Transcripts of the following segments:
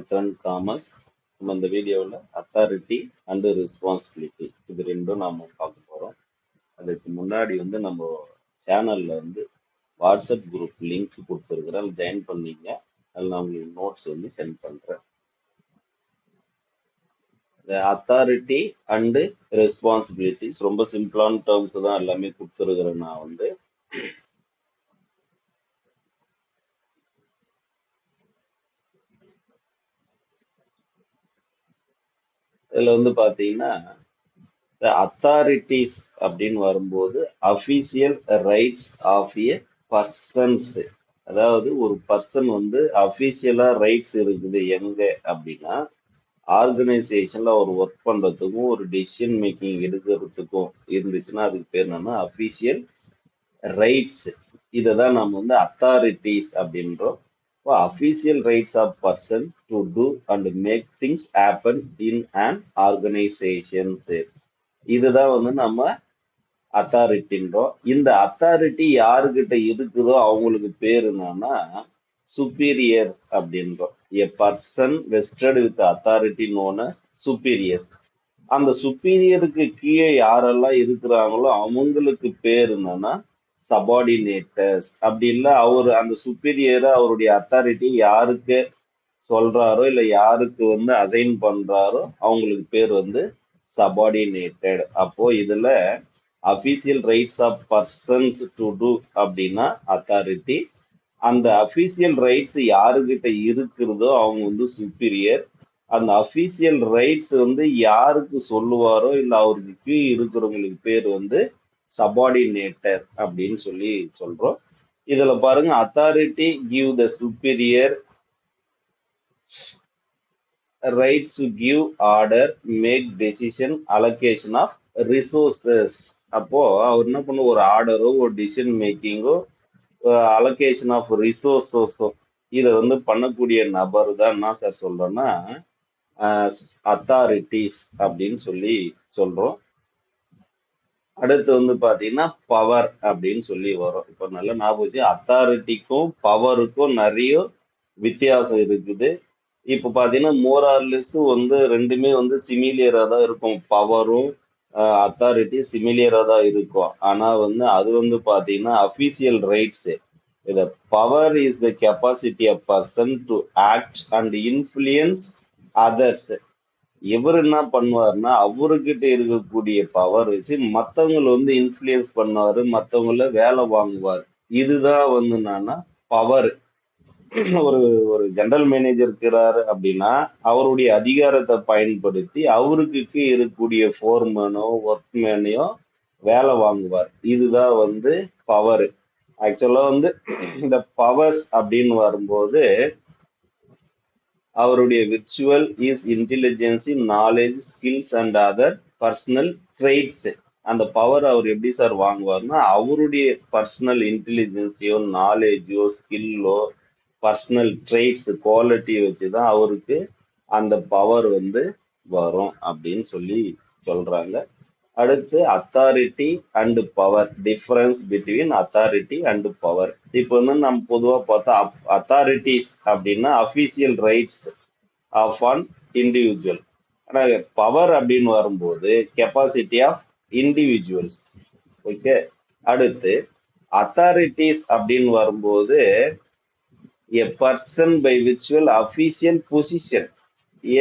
Wealth and commerce. நம்ம இந்த வீடியோவில் அத்தாரிட்டி அண்டு ரெஸ்பான்சிபிலிட்டி இது ரெண்டும் நம்ம பார்க்க போகிறோம். அதுக்கு முன்னாடி நம்ம சேனலில் வாட்ஸ்அப் குரூப் லிங்க் கொடுத்துருக்குறேன், ஜாயின் பண்ணிங்க. அதில் நான் உங்களுக்கு நோட்ஸ் சென்ட் பண்ணுறேன். இந்த அத்தாரிட்டி அண்டு ரெஸ்பான்சிபிலிட்டிஸ் ரொம்ப சிம்பிளான டேர்ம்ஸ் தான் எல்லாமே கொடுத்துருக்குறேன். நான் இதில் பார்த்தீங்கன்னா the authorities அப்படின்னு வரும்போது official rights of a persons. அதாவது ஒரு பர்சன் அஃபீஷியலா ரைட்ஸ் இருக்குது எங்க அப்படின்னா, ஆர்கனைசேஷன்ல அவர் ஒர்க் பண்றதுக்கும் ஒரு டெசிஷன் மேக்கிங் எடுக்கிறதுக்கும் இருந்துச்சுன்னா அதுக்கு பேர் என்னன்னா அஃபீஷியல் ரைட்ஸ். இதை தான் நம்ம அத்தாரிட்டிஸ் அப்படின்றோம். Official rights of person to do and make things happen in an organisations. இதுதான் நம்ம அத்தாரிட்டின்றோம். இந்த அத்தாரிட்டி யாருக்கிட்ட இருக்குதோ அவங்களுக்கு பேர் என்னன்னா சுப்பீரியர்ஸ் அப்படின்றோம். A person vested with authority known as superiors. அந்த சுப்பீரியருக்கு கீழே யாரெல்லாம் இருக்கிறாங்களோ அவங்களுக்கு பேர் என்னன்னா சபார்டினேட்டர்ஸ். அப்படி இல்லை அந்த சுப்பீரியரை அவருடைய அத்தாரிட்டி யாருக்கு சொல்றாரோ இல்லை யாருக்கு அசைன் பண்றாரோ அவங்களுக்கு பேர் சபார்டினேட்டட். அப்போ இதுல official rights of persons to do அப்படின்னா அத்தாரிட்டி. அந்த அஃபீஷியல் ரைட்ஸ் யாருக்கிட்ட இருக்கிறதோ அவங்க சுப்பீரியர். அந்த அஃபீஷியல் ரைட்ஸ் யாருக்கு சொல்லுவாரோ இல்லை அவருக்கு கீழ் இருக்கிறவங்களுக்கு பேர் சபார்டினேட்டர் அப்படின்னு சொல்றோம். இதுல பாருங்க, authority give the superior rights to give order, make decision, allocation of resources. அப்போ அவர் என்ன பண்ண, ஒரு ஆர்டரோ ஒரு டிசிஷன் மேக்கிங்கோ அலோகேஷன் ஆஃப் ரிசோர்ஸஸோ இதை பண்ணக்கூடிய நபர் தான் என்ன சார் சொல்றோம்னா அத்தாரிட்டிஸ் அப்படின்னு சொல்றோம். அடுத்து பாத்தீங்கன்னா பவர் அப்படின்னு வரும். இப்போ நல்லா ஞாபகம் வச்சு, அத்தாரிட்டிக்கும் பவருக்கும் நிறைய வித்தியாசம் இருக்குது. இப்போ பார்த்தீங்கன்னா மோரார்லெஸ் ரெண்டுமே சிமிலியரா தான் இருக்கும். பவரும் அத்தாரிட்டி சிமிலியரா தான் இருக்கும். ஆனா அது பார்த்தீங்கன்னா அஃபீஷியல் ரைட்ஸ். இந்த power is the capacity of person to act and influence others. இவர் என்ன பண்ணுவாருன்னா அவர்கிட்ட இருக்கக்கூடிய பவர் வச்சு மற்றவங்களை இன்ஃப்ளூயன்ஸ் பண்ணுவாரு, மற்றவங்கள வேலை வாங்குவார். இதுதான் என்னன்னா பவர். ஒரு ஒரு ஜெனரல் மேனேஜர் இருக்கிறாரு அப்படின்னா அவருடைய அதிகாரத்தை பயன்படுத்தி அவருக்கு இருக்கக்கூடிய ஃபோர்மேனோ ஒர்க்மேனையோ வேலை வாங்குவார். இதுதான் பவர். ஆக்சுவலா இந்த பவர்ஸ் அப்படின்னு வரும்போது அவருடைய virtual is intelligence, knowledge, skills and other personal traits. அந்த பவர் அவர் எப்படி சார் வாங்குவார்னா அவருடைய பர்சனல் இன்டெலிஜென்ஸையோ நாலேஜோ ஸ்கில்லோ பர்சனல் ட்ரெய்ட்ஸ் குவாலிட்டி வச்சுதான் அவருக்கு அந்த பவர் வரும் அப்படின்னு சொல்றாங்க. அடுத்து authority and power, difference between authority and power. இப்போ நம்ம பொதுவா பார்த்தா அத்தாரிட்டிஸ் அப்படின்னா official rights of an individual. ஆனால் பவர் அப்படின்னு வரும்போது கெப்பாசிட்டி ஆஃப் இண்டிவிஜுவல்ஸ். ஓகே. அடுத்து அத்தாரிட்டிஸ் அப்படின்னு வரும்போது a person by virtual official position.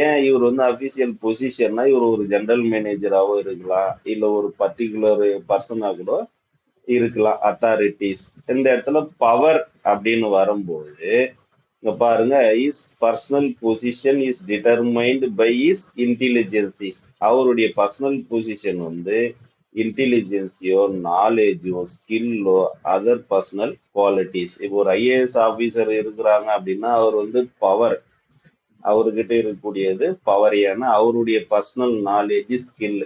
ஏன் இவர் அஃபீஷியல் பொசிஷன்னா இவர் ஒரு ஜெனரல் மேனேஜராகவும் இருக்கலாம், இல்லை ஒரு பர்டிகுலர் பர்சனாக கூட இருக்கலாம். அத்தாரிட்டிஸ் இந்த இடத்துல பவர் அப்படின்னு வரும்போது இங்க பாருங்க, is personal position is determined by is intelligences. அவருடைய பர்சனல் பொசிஷன் இன்டெலிஜென்சியோ நாலேஜோ ஸ்கில்லோ அதர் பர்சனல் குவாலிட்டிஸ். இப்போ ஒரு ஐஏஎஸ் ஆபீசர் இருக்கிறாங்க அப்படின்னா அவர் பவர், அவர்கிட்ட இருக்கக்கூடியது பவர். ஏன்னா அவருடைய பர்சனல் நாலேஜ் ஸ்கில்.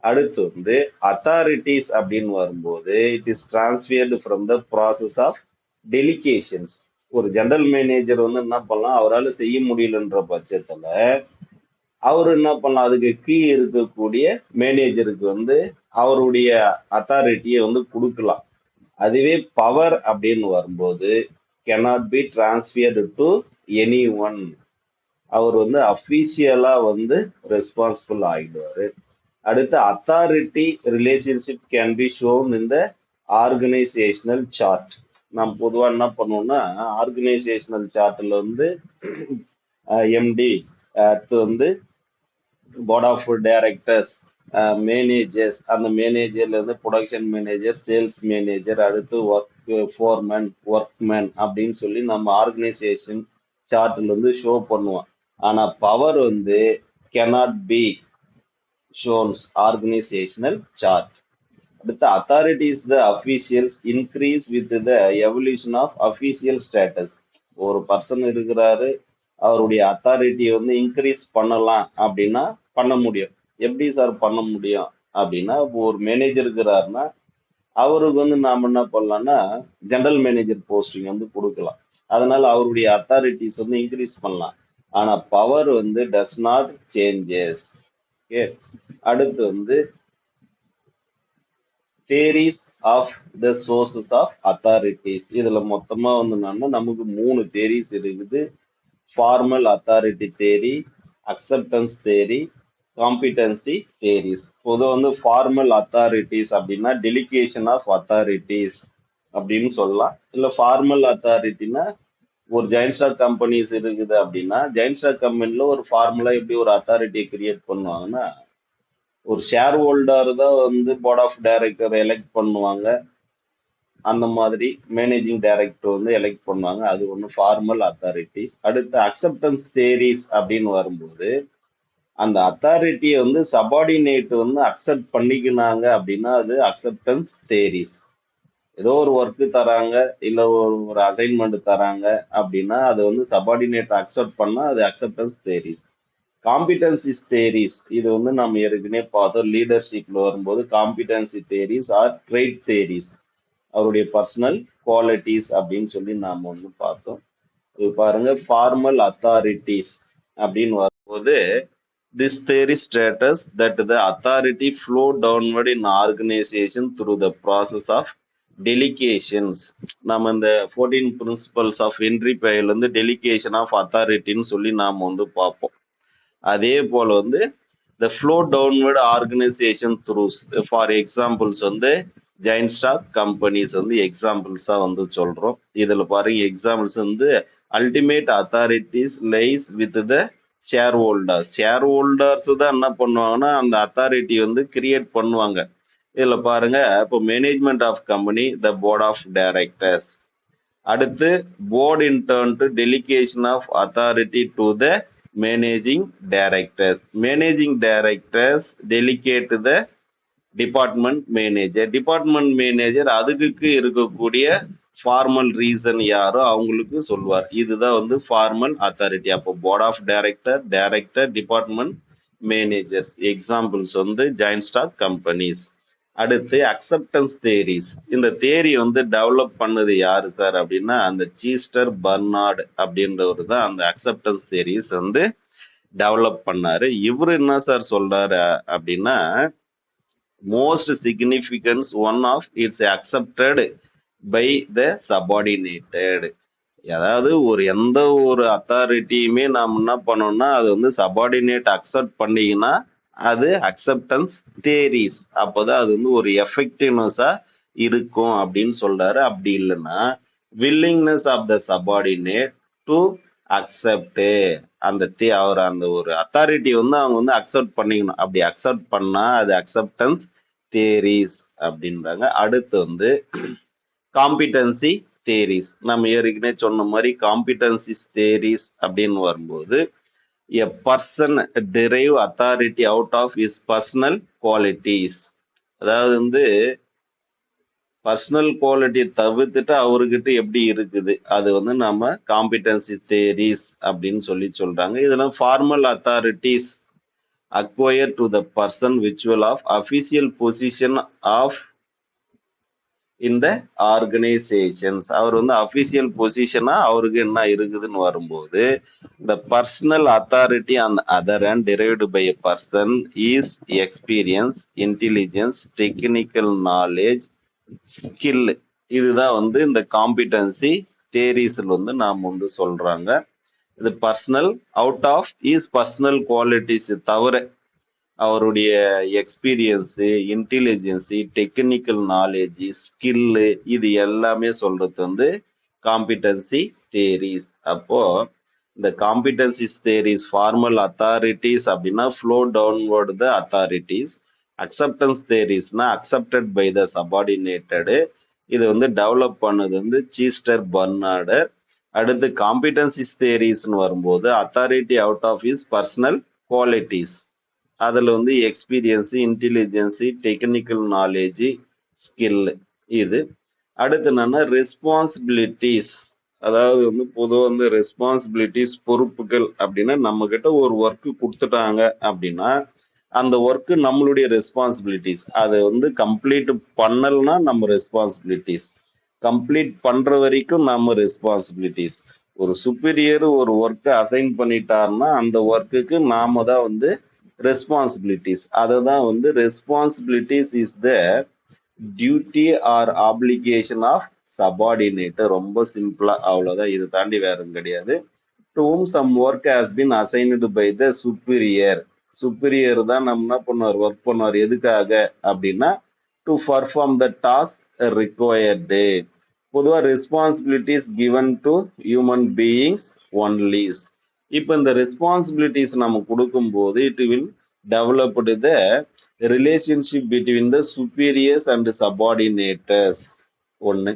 அடுத்து அத்தாரிட்டிஸ் அப்படின்னு வரும்போது it is transferred from the process of delegations. ஒரு ஜெனரல் மேனேஜர் என்ன பண்ணலாம், அவரால் செய்ய முடியலன்ற பட்சத்துல அவரு என்ன பண்ணலாம், அதுக்கு கீழ் இருக்கக்கூடிய மேனேஜருக்கு அவருடைய அத்தாரிட்டியை கொடுக்கலாம். அதுவே பவர் அப்படின்னு வரும்போது cannot be transferred to anyone. அவர் வந்து அஃபீஷியலா வந்து ரெஸ்பான்சிபிள் ஆயிடுவாரு. அடுத்து authority relationship can be shown இந்த ஆர்கனைசேஷனல் சார்ட். நம்ம பொதுவா என்ன பண்ணுவோம்னா ஆர்கனைசேஷனல் சார்ட்ல வந்து எம்டி, அடுத்து வந்து போர்ட் ஆஃப் டைரக்டர்ஸ், மேனேஜர்ஸ், அந்த மேனேஜர்ல இருந்து ப்ரொடக்ஷன் மேனேஜர், சேல்ஸ் மேனேஜர், அடுத்து ஒர்க் ஃபோர்மேன், ஒர்க்மேன் அப்படின்னு சொல்லி நம்ம ஆர்கனைசேஷன் சார்ட்ல வந்து ஷோ பண்ணுவோம். ஆனா பவர் வந்து cannot be shown organizational chart. அடுத்து authorities the officials increase with the evolution of official status. ஒரு பர்சன் இருக்கிறாரு, அவருடைய அத்தாரிட்டியை வந்து இன்க்ரீஸ் பண்ணலாம் அப்படின்னா பண்ண முடியும். எப்படி சார் பண்ண முடியும் அப்படின்னா, இப்போ ஒரு மேனேஜர் இருக்கிறாருன்னா அவருக்கு வந்து நாம என்ன பண்ணலாம்னா ஜெனரல் மேனேஜர் போஸ்டிங் வந்து கொடுக்கலாம். அதனால அவருடைய அத்தாரிட்டிஸ் வந்து இன்க்ரீஸ் பண்ணலாம். ஆனா பவர் வந்து டஸ் நாட் சேஞ்சஸ். ஓகே. அடுத்து வந்து theories of the sources of authorities. இதுல மொத்தமா வந்து நமக்கு 3 தேரிஸ் இருக்குது. Formal authority theory, acceptance theory, competency theories. பொதுவாக வந்து ஃபார்மல் அத்தாரிட்டிஸ் அப்படின்னா டெலிகேஷன் ஆஃப் அத்தாரிட்டிஸ் அப்படின்னு சொல்லலாம். இல்ல ஃபார்மல் அத்தாரிட்டினா ஒரு ஜெயின் ஸ்டாக் கம்பெனிஸ் இருக்குது அப்படின்னா ஜெயின் ஸ்டாக் கம்பெனில ஒரு ஃபார்முலா எப்படி ஒரு அத்தாரிட்டியை கிரியேட் பண்ணுவாங்கன்னா, ஒரு ஷேர் ஹோல்டர் தான் வந்து போர்ட் ஆஃப் டைரக்டர் எலெக்ட் பண்ணுவாங்க. அந்த மாதிரி மேனேஜிங் டைரக்டர் வந்து எலெக்ட் பண்ணுவாங்க. அது ஒன்று ஃபார்மல் அத்தாரிட்டிஸ். அடுத்து அக்செப்டன்ஸ் தேரிஸ் அப்படின்னு வரும்போது அந்த அத்தாரிட்டியை வந்து சபார்டினேட் வந்து அக்செப்ட் பண்ணிக்கினாங்க அப்படின்னா அது அக்செப்டன்ஸ் தேரிஸ். ஏதோ ஒரு ஒர்க்கு தராங்க, இல்லை ஒரு அசைன்மெண்ட் தராங்க அப்படின்னா அது வந்து சபார்டினேட் அக்செப்ட் பண்ணா அது அக்செப்டன்ஸ் தேரிஸ். காம்பிடன்சிஸ் தேரிஸ் இது வந்து நம்ம ஏற்கனவே பார்த்தோம். லீடர்ஷிப்ல வரும்போது competency theories or trait theories, அவருடைய பர்சனல் குவாலிட்டிஸ் அப்படின்னு சொல்லி நாம வந்து பார்த்தோம். இது பாருங்க, ஃபார்மல் அத்தாரிட்டிஸ் அப்படின்னு வரும்போது this theory status that the authority flow downward in organization through the process of delegations. நம்ம இந்த 14 principles of Henry Pyle வந்து டெலிகேஷன் ஆஃப் அத்தாரிட்டின்னு சொல்லி நாம வந்து பார்ப்போம். அதே போல வந்து the flow downward organization through, for examples வந்து ஜெயின் ஸ்டாக் கம்பெனிஸ் வந்து எக்ஸாம்பிள்ஸா வந்து சொல்றோம். இதுல பாருங்க எக்ஸாம்பிள்ஸ் வந்து ultimate authorities lies with the share holders. Share holders தான் என்ன பண்ணுவாங்கன்னா அந்த அத்தாரிட்டி வந்து கிரியேட் பண்ணுவாங்க. இதுல பாருங்க, இப்போ management of company the board of directors. அடுத்து board in turn to delegation of authority to the managing directors. Managing directors delegate the department manager. Department manager அதுக்கு இருக்கக்கூடிய ஃபார்மல் ரீசன் யாரோ அவங்களுக்கு சொல்வார். இதுதான் வந்து ஃபார்மல் அத்தாரிட்டி. அப்போ board of director, director, department managers. Examples வந்து ஜெயின் ஸ்டாக் கம்பெனிஸ். அடுத்து அக்செப்டன்ஸ் தேரிஸ். இந்த தேரி வந்து டெவலப் பண்ணது யாரு சார் அப்படின்னா அந்த சீஸ்டர் பர்னார்டு அப்படின்றவர் தான் அந்த அக்செப்டன்ஸ் தேரிஸ் வந்து டெவலப் பண்ணாரு. இவரு என்ன சார் சொல்றாரு அப்படின்னா, most significance one of it's accepted by the subordinated. அதாவது எந்த ஒரு அத்தாரிட்டியுமே நாம் என்ன பண்ணோம்னா அது வந்து சபார்டினேட் அக்செப்ட் பண்ணீங்கன்னா அது அக்செப்டன்ஸ் தேரிஸ். அப்போதான் அது வந்து ஒரு எஃபெக்டிவ்னஸா இருக்கும் அப்படின்னு சொல்றாரு. அப்படி இல்லைன்னா willingness of the subordinate to accept, அந்த அவர் அந்த ஒரு அத்தாரிட்டி வந்து அவங்க வந்து அக்செப்ட் பண்ணிக்கணும். அப்படி அக்செப்ட் பண்ணா அது அக்செப்டன்ஸ் தேரிஸ் அப்படின்றாங்க. அடுத்து வந்து காம்பிடன்சி தேரிஸ். நம்ம ஏற்கனவே சொன்ன மாதிரி காம்பிடன்சிஸ் தேரிஸ் அப்படின்னு வரும்போது a person derive authority out of his personal qualities. அதாவது வந்து பர்சனல் குவாலிட்டி தவிர்த்துட்டு அவர்கிட்ட எப்படி இருக்குது அது வந்து நம்ம காம்பிடன்சி தேரிஸ் அப்படின்னு சொல்லி சொல்றாங்க. இதெல்லாம் formal authorities acquire to the person which will of official position of in the organizations. அவர் வந்து அபிஷியல் பொசிஷனா அவருக்கு என்ன இருக்குதுன்னு வரும்போது the personal authority on the other hand derived by a person is experience, intelligence, technical knowledge, skill. இதுதான் வந்து இந்த competency தேரிஸ்ல வந்து நாம் வந்து சொல்றாங்க. இது personal out of is personal qualities தவிர அவருடைய experience, intelligence, technical knowledge, skill இது எல்லாமே சொல்றது வந்து காம்பிடன்சி தேரிஸ். அப்போ இந்த காம்பிடன்சிஸ் தேரிஸ் ஃபார்மல் அத்தாரிட்டிஸ் அப்படின்னா flow downward the authorities. Acceptance தேரிஸ்னா அக்செப்டட் பை த சபார்டினேட்டடு. இது வந்து டெவலப் பண்ணது வந்து சீஸ்டர் பர்னார்டர். அடுத்து காம்பிடன்சிஸ் தேரிஸ்னு வரும்போது authority out of is personal qualities. அதில் வந்து experience, intelligence, technical knowledge, skill இது. அடுத்து என்னன்னா ரெஸ்பான்சிபிலிட்டிஸ். அதாவது வந்து பொதுவாக வந்து ரெஸ்பான்சிபிலிட்டிஸ் பொறுப்புகள் அப்படின்னா நம்ம கிட்ட ஒரு ஒர்க்கு கொடுத்துட்டாங்க அப்படின்னா அந்த ஒர்க்கு நம்மளுடைய ரெஸ்பான்சிபிலிட்டிஸ். அதை வந்து கம்ப்ளீட் பண்ணலன்னா நம்ம ரெஸ்பான்சிபிலிட்டிஸ், கம்ப்ளீட் பண்ற வரைக்கும் நம்ம ரெஸ்பான்சிபிலிட்டிஸ். ஒரு சுப்பீரியர் ஒரு ஒர்க்கை அசைன் பண்ணிட்டாருன்னா அந்த ஒர்க்குக்கு நாம தான் வந்து ரெஸ்பான்சிபிலிட்டிஸ். அதை தான் வந்து responsibilities is the duty or obligation of subordinate. ரொம்ப சிம்பிளா அவ்வளவுதான், இது தாண்டி வேற கிடையாது. To whom some work has been assigned by the superior. சுப்பீரியர் தான் நம்ம என்ன பண்ணுவார், ஒர்க் பண்ணுவார். எதுக்காக அப்படின்னா to perform the task required. பொதுவாக responsibilities given to human beings onlys. இப்போ இந்த ரெஸ்பான்சிபிலிட்டிஸ் நம்ம கொடுக்கும்போது it will developed the relationship between the superiors and subordinators. ஒன்று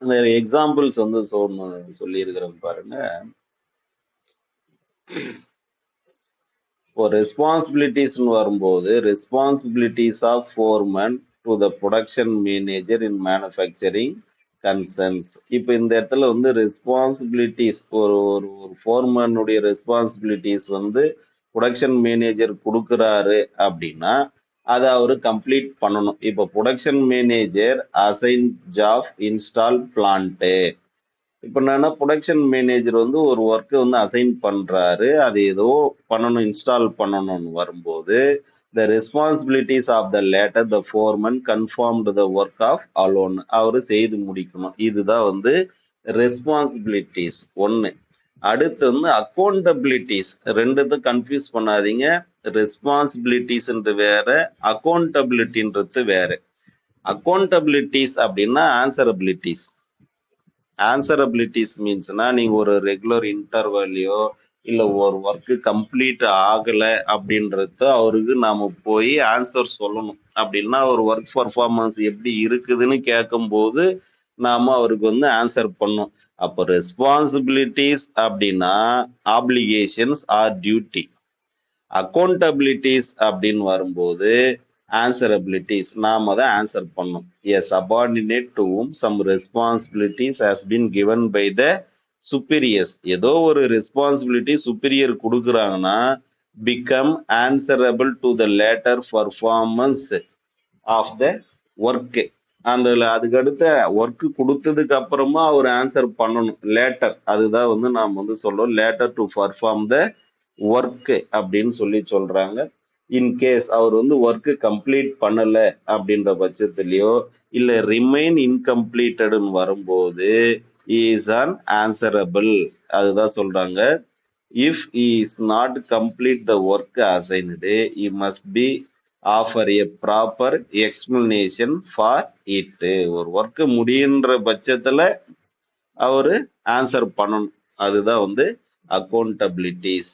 இந்த எக்ஸாம்பிள்ஸ் வந்து சொல்லியிருக்கிறேன் பாருங்க. இப்போ ரெஸ்பான்சிபிலிட்டிஸ்னு வரும்போது responsibilities of foreman to the production manager in manufacturing concerns. இப்போ இந்த இடத்துல வந்து ரெஸ்பான்சிபிலிட்டிஸ் ஒரு ஒரு ஒரு ஃபோர்மேனுடைய ரெஸ்பான்சிபிலிட்டிஸ் வந்து ப்ரொடக்ஷன் மேனேஜர் கொடுக்குறாரு அப்படின்னா அதை அவர் கம்ப்ளீட் பண்ணணும். இப்போ production manager assign job install plant. இப்போ என்னன்னா ப்ரொடக்ஷன் மேனேஜர் வந்து ஒரு ஒர்க்கை வந்து அசைன் பண்றாரு, அது ஏதோ பண்ணணும், இன்ஸ்டால் பண்ணணும்னு வரும்போது the responsibilities of the latter the foreman confirmed the work of alone. அவர் செய்து முடிக்கணும். இதுதான் வந்து ரெஸ்பான்சிபிலிட்டிஸ் ஒன்று. அடுத்து வந்து அக்கௌண்டபிலிட்டிஸ். ரெண்டுத்தும் கன்ஃபியூஸ் பண்ணாதீங்க. ரெஸ்பான்சிபிலிட்டிஸ்ன்றது வேற, அக்கௌண்டபிலிட்டின்றது வேற. அக்கௌண்டபிலிட்டிஸ் அப்படின்னா ஆன்சரபிலிட்டிஸ். ஆன்சரபிலிட்டிஸ் மீன்ஸ்னா நீங்க ஒரு ரெகுலர் இன்டர்வல்லையோ இல்லை ஒரு ஒர்க்கு கம்ப்ளீட் ஆகலை அப்படின்றது அவருக்கு நாம போய் ஆன்சர் சொல்லணும். அப்படின்னா ஒரு ஒர்க் பர்ஃபார்மன்ஸ் எப்படி இருக்குதுன்னு கேட்கும்போது நாம அவருக்கு வந்து ஆன்சர் பண்ணணும். அப்போ ரெஸ்பான்சிபிலிட்டிஸ் அப்படின்னா ஆப்ளிகேஷன்ஸ் ஆர் டியூட்டி. அக்கௌண்டபிலிட்டிஸ் அப்படின்னு வரும்போது ஆன்சரபிலிட்டிஸ், நாம தான் ஆன்சர் பண்ணணும். A subordinate to whom some responsibilities has been given by the superiors. ஏதோ ஒரு ரெஸ்பான்சிபிலிட்டி சுப்பீரியர் கொடுக்குறாங்கன்னா become answerable to the later performance of the work. அந்த அதுக்கடுத்த ஒர்க்கு கொடுத்ததுக்கு அப்புறமா அவர் ஆன்சர் பண்ணணும். லேட்டர், அதுதான் வந்து நாம் வந்து சொல்றோம் later to perform the work அப்படின்னு சொல்றாங்க. இன்கேஸ் அவர் வந்து ஒர்க்கு கம்ப்ளீட் பண்ணல அப்படின்ற பட்சத்துலயோ இல்ல ரிமைன் இன்கம்ப்ளீட்டட்னு வரும்போது இஸ் அன் ஆன்சரபிள். அதுதான் சொல்றாங்க. If he is not complete the work assigned, he must be offer a proper explanation for it. ஒரு ஒர்க்கு முடியுன்ற பட்சத்துல அவரு ஆன்சர் பண்ணணும். அதுதான் வந்து அக்கௌண்டபிலிட்டிஸ்.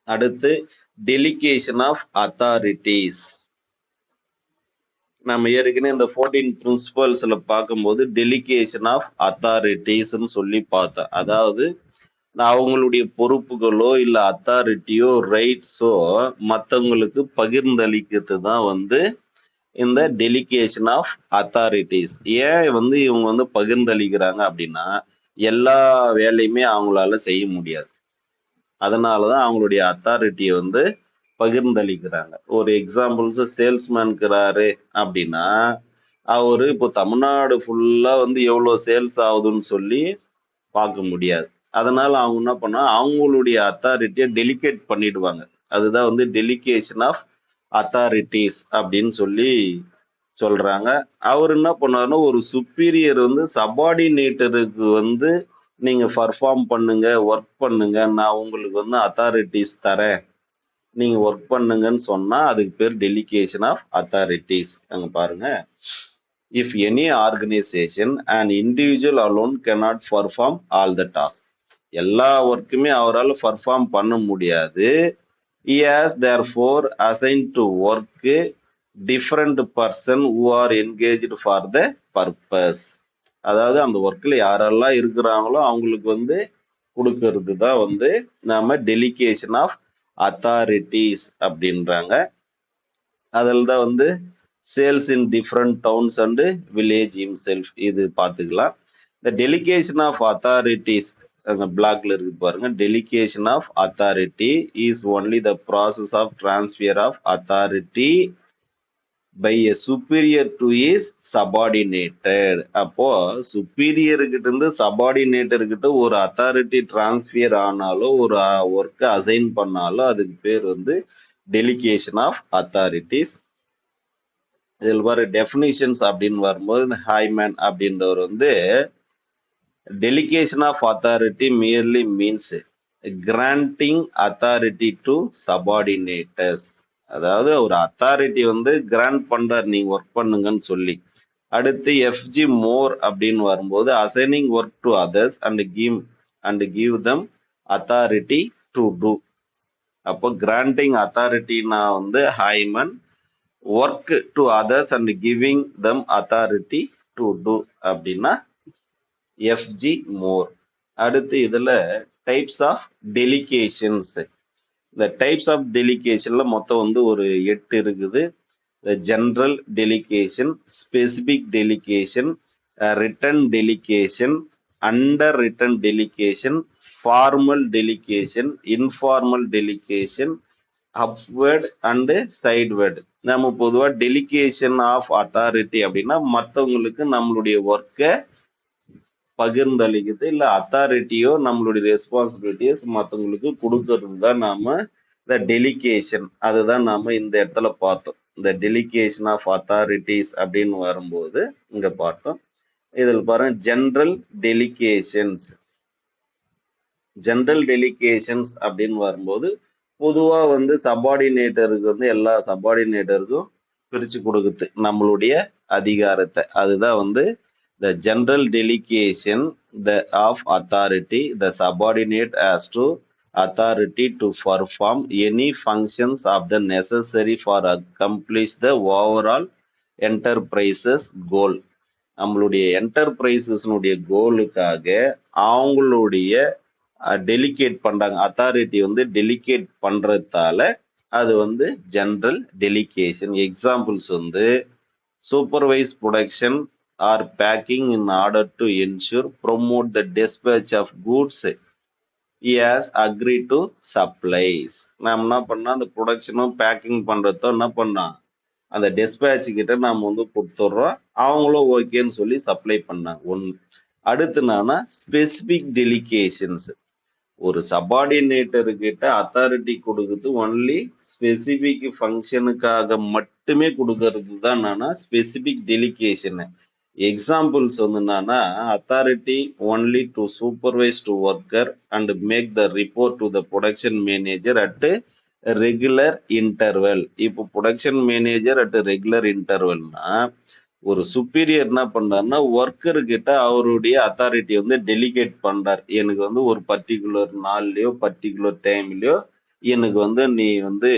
அடுத்து டெலிகேஷன் ஆஃப் அத்தாரிட்டிஸ். நம்ம ஏற்கனவே இந்த 14 பிரின்சிபல்ஸ்ல பார்க்கும்போது டெலிகேஷன் ஆஃப் அத்தாரிட்டிஸ்ன்னு சொல்லி பார்த்தோம். அதாவது அவங்களுடைய பொறுப்புகளோ இல்லை அத்தாரிட்டியோ ரைட்ஸோ மற்றவங்களுக்கு பகிர்ந்தளிக்கிறது தான் வந்து இந்த டெலிகேஷன் ஆஃப் அத்தாரிட்டிஸ். ஏன் வந்து இவங்க வந்து பகிர்ந்தளிக்கிறாங்க அப்படின்னா எல்லா வேலையுமே அவங்களால செய்ய முடியாது. அதனாலதான் அவங்களுடைய அத்தாரிட்டியை வந்து பகிர்ந்தளிக்கிறாங்க. ஒரு எக்ஸாம்பிள்ஸ் சேல்ஸ்மேன் இருக்கிறாரு அப்படின்னா அவரு இப்போ தமிழ்நாடு ஃபுல்லா வந்து எவ்வளவு சேல்ஸ் ஆகுதுன்னு சொல்லி பார்க்க முடியாது. அதனால அவங்க என்ன பண்ணா அவங்களுடைய அத்தாரிட்டியை டெலிகேட் பண்ணிடுவாங்க. அதுதான் வந்து டெலிகேஷன் ஆஃப் அத்தாரிட்டிஸ் அப்படின்னு சொல்றாங்க. அவர் என்ன பண்ணாருன்னா ஒரு சுப்பீரியர் வந்து சபார்டினேட்டருக்கு வந்து நீங்க பர்ஃபார்ம் பண்ணுங்க, ஒர்க் பண்ணுங்க, நான் உங்களுக்கு வந்து அத்தாரிட்டிஸ் தரேன், நீங்க ஒர்க் பண்ணுங்கன்னு சொன்னா அதுக்கு பேர் டெலிகேஷன் ஆஃப் அத்தாரிட்டிஸ். அங்க பாருங்க, if any organization an individual alone cannot perform all the tasks, எல்லா ஒர்க்குமே அவரால் பர்ஃபார்ம் பண்ண முடியாது. he has therefore assigned to work different person who are engaged for the purpose. அதாவது அந்த ஒர்க்கில் யாரெல்லாம் இருக்கிறாங்களோ அவங்களுக்கு வந்து கொடுக்கறது தான் வந்து நாம டெலிகேஷன் ஆஃப் அத்தாரிட்டிஸ் அப்படின்றாங்க. அதில் தான் வந்து sales in different towns and village himself இது பார்த்துக்கலாம். இந்த டெலிகேஷன் ஆஃப் அத்தாரிட்டிஸ் அந்த பிளாக்ல இருக்கு பாருங்க. Delegation of authority is only the process of transfer of authority by a superior to is subordinated. அப்போ சுப்பீரியர் கிட்ட இருந்து சபார்டினேட்டர் கிட்ட ஒரு அத்தாரிட்டி டிரான்ஸ்ஃபர் ஆனாலோ ஒரு ஒர்க்கை அசைன் பண்ணாலோ அதுக்கு பேர் வந்து டெலிகேஷன் ஆஃப் அத்தாரிட்டிஸ். இதில் வர டெஃபினிஷன்ஸ் அப்படின்னு வரும்போது ஹைமேன் அப்படின்றவர் வந்து delegation of authority merely means granting authority to subordinators. அதாவது ஒரு அத்தாரிட்டி வந்து கிராண்ட் பண்றார் நீங்க ஒர்க் பண்ணுங்கன்னு சொல்லி. அடுத்து எஃப்ஜி மோர் அப்படின்னு வரும்போது assigning work to others and give them authority to do. அப்போ கிராண்டிங் அத்தாரிட்டினா வந்து Haimann, work to others and giving them authority to do அப்படின்னா எஃப்ஜி மோர். அடுத்து இதுல டைப்ஸ் ஆஃப் டெலிகேஷன்ஸ். இந்த டைப்ஸ் ஆஃப் டெலிகேஷன்ல மொத்தம் வந்து ஒரு 8 இருக்குது. General delegation, specific delegation, written delegation, unwritten delegation, formal delegation, informal delegation, upward and sideward. நம்ம பொதுவா டெலிகேஷன் ஆஃப் அத்தாரிட்டி அப்படின்னா மற்றவங்களுக்கு நம்மளுடைய ஒர்க்கை பகிர்ந்தளிக்குது, இல்ல அத்தாரிட்டியோ நம்மளுடைய ரெஸ்பான்சிபிலிட்டிஸ் மற்றவங்களுக்கு கொடுக்கறது தான் நாம இந்த டெலிகேஷன். அதுதான் நாம இந்த இடத்துல பார்த்தோம். இந்த டெலிகேஷன் ஆஃப் அத்தாரிட்டிஸ் அப்படின்னு வரும்போது இங்க பார்த்தோம். இதில் பாருங்க ஜெனரல் டெலிகேஷன்ஸ். ஜெனரல் டெலிகேஷன்ஸ் அப்படின்னு வரும்போது பொதுவா வந்து சபார்டினேட்டருக்கு வந்து எல்லா சபார்டினேட்டருக்கும் பிரிச்சு கொடுக்குது நம்மளுடைய அதிகாரத்தை. அதுதான் வந்து the general delegation of authority. The subordinate has to authority to perform any functions of the necessary for accomplish the overall enterprise's goal. நம்மளுடைய என்டர்பிரைசஸ்னுடைய கோலுக்காக அவங்களுடைய டெலிகேட் பண்றாங்க. அத்தாரிட்டி வந்து டெலிகேட் பண்றதால அது வந்து ஜெனரல் டெலிகேஷன். எக்ஸாம்பிள்ஸ் வந்து supervise production or packing in order to ensure promote the dispatch of goods he has agreed to supplies. நாம் என்ன பண்ணா அந்த ப்ரொடக்ஷனும் பேக்கிங் பண்றதோ என்ன பண்ணா அந்த டிஸ்பேட்ச் கிட்ட நாம் வந்து கொடுத்துட்றோம், அவங்களும் ஓகேன்னு சொல்லி சப்ளை பண்ணாங்க. ஒன்று. அடுத்து என்னன்னா ஸ்பெசிபிக் டெலிகேஷன்ஸ். ஒரு சபார்டினேட்டர் கிட்ட அத்தாரிட்டி கொடுக்குறது ஒன்லி ஸ்பெசிபிக் ஃபங்க்ஷனுக்காக மட்டுமே கொடுக்கறது தான் என்னன்னா ஸ்பெசிபிக் டெலிகேஷன். எக்ஸாம்பிள்ஸ் வந்து என்னன்னா authority only to supervise to worker and make the report to the production manager at regular interval. இப்போ ப்ரொடக்ஷன் மேனேஜர் அட் ரெகுலர் இன்டர்வல்னா ஒரு சுப்பீரியர் என்ன பண்றாருன்னா ஒர்க்கர் கிட்ட அவருடைய அத்தாரிட்டி வந்து டெலிகேட் பண்றார். எனக்கு வந்து ஒரு பர்டிகுலர் நாள்லயோ பர்டிகுலர் டைம்லயோ எனக்கு வந்து நீ வந்து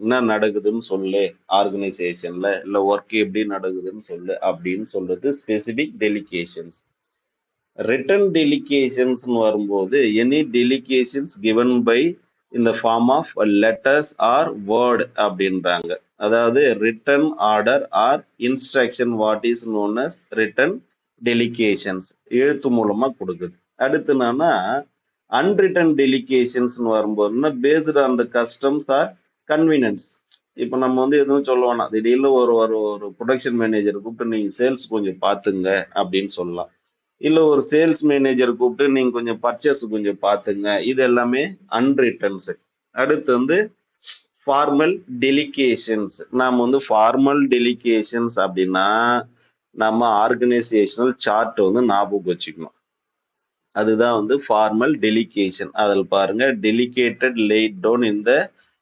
என்ன நடக்குதுன்னு சொல்லு, ஆர்கனைசேஷன்ல இல்ல ஒர்க் எப்படி நடக்குதுன்னு சொல்லு அப்படின்னு சொல்றது ஸ்பெசிபிக் டெலிகேஷன்ஸ். ரிட்டன் டெலிகேஷன்ஸ் வரும்போது எனி டெலிகேஷன்ஸ் கிவன் பை இந்த form of letters or word அப்படின்றாங்க. அதாவது written order or instruction what is known as written delegations, எழுத்து மூலமா கொடுக்குது. அடுத்து என்னன்னா அன்ரிட்டன் டெலிகேஷன்ஸ் வரும்போதுன்னா based on the customs or convenience. இப்போ நம்ம வந்து எதுவும் சொல்லுவோம்னா திடீர்னு ஒரு ஒரு ப்ரொடக்ஷன் மேனேஜர் கூப்பிட்டு நீங்க சேல்ஸ் கொஞ்சம் பார்த்துங்க அப்படின்னு சொல்லலாம். இல்ல ஒரு சேல்ஸ் மேனேஜர் கூப்பிட்டு நீங்க கொஞ்சம் பர்ச்சேஸ் கொஞ்சம் பார்த்துங்க. இது எல்லாமே அன்ரிட்டன்ஸ். அடுத்து வந்து ஃபார்மல் டெலிகேஷன்ஸ். நாம வந்து ஃபார்மல் டெலிகேஷன்ஸ் அப்படின்னா நம்ம ஆர்கனைசேஷனல் சார்ட் வந்து ஞாபகம் வச்சுக்கணும். அதுதான் வந்து ஃபார்மல் டெலிகேஷன். அதில் பாருங்க, டெலிகேட்டட் லேட் டவுன் இந்த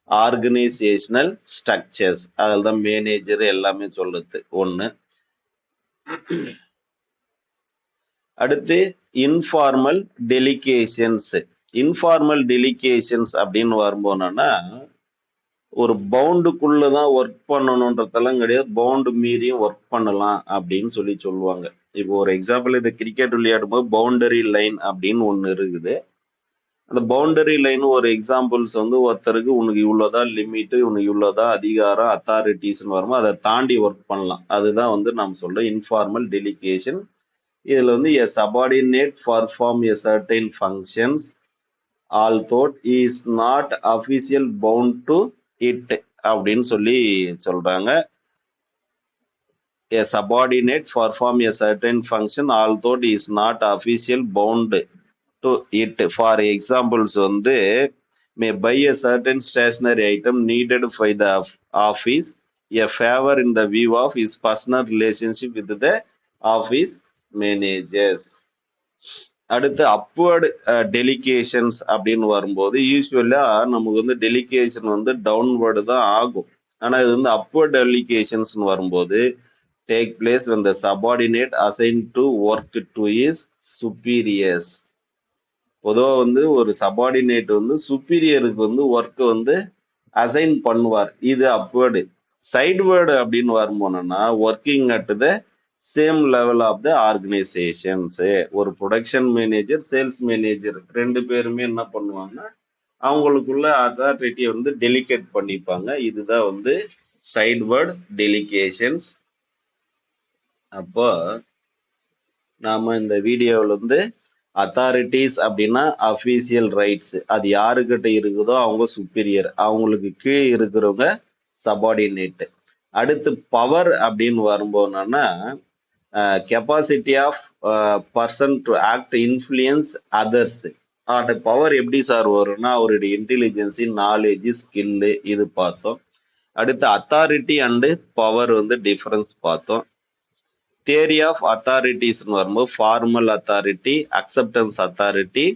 ஆர்கனைசேஷனல் ஸ்ட்ரக்சர்ஸ், அதில் தான் மேனேஜர் எல்லாமே சொல்லுது ஒன்று. அடுத்து இன்ஃபார்மல் டெலிகேஷன்ஸ். இன்ஃபார்மல் டெலிகேஷன்ஸ் அப்படின்னு வரும்போனா ஒரு பவுண்டுக்குள்ள தான் ஒர்க் பண்ணணுன்றதெல்லாம் கிடையாது, பவுண்டு மீறியும் ஒர்க் பண்ணலாம் அப்படின்னு சொல்லுவாங்க. இப்போ ஒரு எக்ஸாம்பிள், இந்த கிரிக்கெட் விளையாடும் போது பவுண்டரி லைன் அப்படின்னு ஒன்று இருக்குது. அந்த பவுண்டரி லைன் ஒரு எக்ஸாம்பிள்ஸ் வந்து ஒருத்தருக்கு உனக்கு இவ்வளோதான் லிமிட்டு, உனக்கு இவ்வளோதான் அதிகாரம், அத்தாரிட்டிஸ்ன்னு வரும்போது அதை தாண்டி ஒர்க் பண்ணலாம். அதுதான் வந்து நம்ம சொல்ற இன்ஃபார்மல் டெலிகேஷன். இதுல வந்து a subordinate perform a certain functions although is not official bound to it அப்படின்னு சொல்றாங்க. A subordinate perform a certain function although is not official bound to it. For examples வந்து may buy a certain stationery item needed by the office, a favor in the view of his personal relationship with the office managers. அடுத்து upward delegations அப்படின்னு வரும்போது யூஸ்வலா நமக்கு வந்து delegation வந்து downward தான் ஆகும். ஆனா இது வந்து அப்வர்ட் டெலிகேஷன்ஸ் வரும்போது take place when the subordinate assigned to work to his superiors. பொதுவாக வந்து ஒரு சபார்டினேட் வந்து சுப்பீரியருக்கு வந்து ஒர்க் வந்து அசைன் பண்ணுவார். இது அப்வர்டு. சைட்வேர்டு அப்படின்னு வரும்போனா working at the same level of the organisations. ஒரு ப்ரொடக்ஷன் மேனேஜர், சேல்ஸ் மேனேஜர் ரெண்டு பேருமே என்ன பண்ணுவாங்கன்னா அவங்களுக்குள்ள அத்தாரிட்டியை வந்து டெலிகேட் பண்ணிப்பாங்க. இதுதான் வந்து சைட்வேர்டு டெலிகேஷன்ஸ். அப்போ நாம இந்த வீடியோவில் வந்து அத்தாரிட்டிஸ் அப்படின்னா அஃபீஷியல் ரைட்ஸ், அது யாருக்கிட்ட இருக்குதோ அவங்க சுப்பீரியர், அவங்களுக்கு கீழே இருக்கிறவங்க சபார்டினேட். அடுத்து பவர் அப்படின்னு வரும்போதுனா capacity of person to act influence others. அந்த பவர் எப்படி சார் வரும்னா அவருடைய இன்டெலிஜென்சி, நாலேஜ், ஸ்கில்லு, இது பார்த்தோம். அடுத்து அத்தாரிட்டி அண்டு பவர் வந்து டிஃபரன்ஸ் பார்த்தோம். தியரி ஆஃப் அத்தாரிட்டிஸ்னு வரும்போது formal authority, acceptance authority,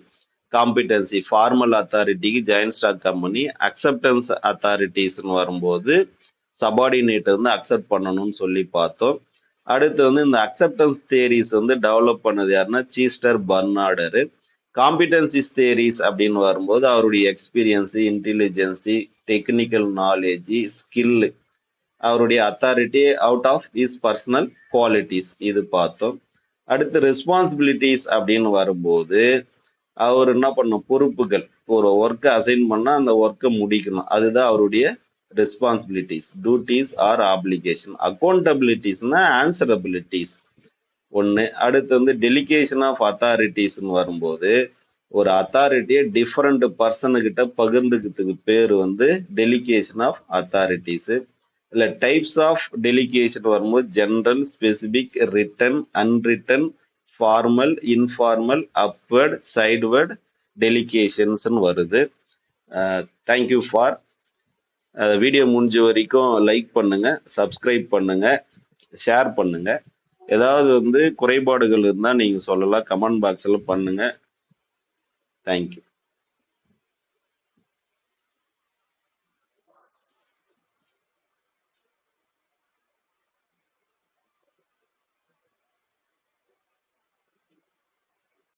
competency. Formal அத்தாரிட்டிக்கு ஜாயின்ட் ஸ்டாக் கம்பெனி, அக்செப்டன்ஸ் அத்தாரிட்டிஸ்னு வரும்போது சபார்டினேட் வந்து அக்செப்ட் பண்ணணும்னு பார்த்தோம். அடுத்து வந்து இந்த அக்செப்டன்ஸ் தியரிஸ் வந்து டெவலப் பண்ணது யாருன்னா சீஸ்டர் பர்னார்டரு. காம்பிடன்சிஸ் தியரிஸ் அப்படின்னு வரும்போது அவருடைய experience, intelligence, technical knowledge, skill, அவருடைய authority out of his personal qualities, இது பார்த்தோம். அடுத்து ரெஸ்பான்சிபிலிட்டிஸ் அப்படின்னு வரும்போது அவர் என்ன பண்ணும், பொறுப்புகள். ஒரு ஒர்க்கை அசைன் பண்ணால் அந்த ஒர்க்கை முடிக்கணும், அதுதான் அவருடைய ரெஸ்பான்சிபிலிட்டிஸ். Duties or obligation. அக்கௌண்டபிலிட்டிஸ்னா ஆன்சரபிலிட்டிஸ் ஒன்று. அடுத்து வந்து டெலிகேஷன் ஆஃப் அத்தாரிட்டிஸ்ன்னு வரும்போது ஒரு அத்தாரிட்டியை டிஃப்ரெண்ட் பர்சனுக்கிட்ட பகிர்ந்துக்கிறதுக்கு பேர் வந்து டெலிகேஷன் ஆஃப் அத்தாரிட்டிஸு. இல்லை டைப்ஸ் ஆஃப் டெலிகேஷன் வரும்போது general, specific, written, unwritten, formal, informal, upward, sideward டெலிகேஷன்ஸ்னு வருது. Thank you for. வீடியோ முடிஞ்ச வரைக்கும் லைக் பண்ணுங்க, சப்ஸ்கிரைப் பண்ணுங்க, ஷேர் பண்ணுங்க. ஏதாவது வந்து குறைபாடுகள் இருந்தால் நீங்கள் சொல்லலாம், கமெண்ட் பாக்ஸில் பண்ணுங்க. தேங்க்யூ.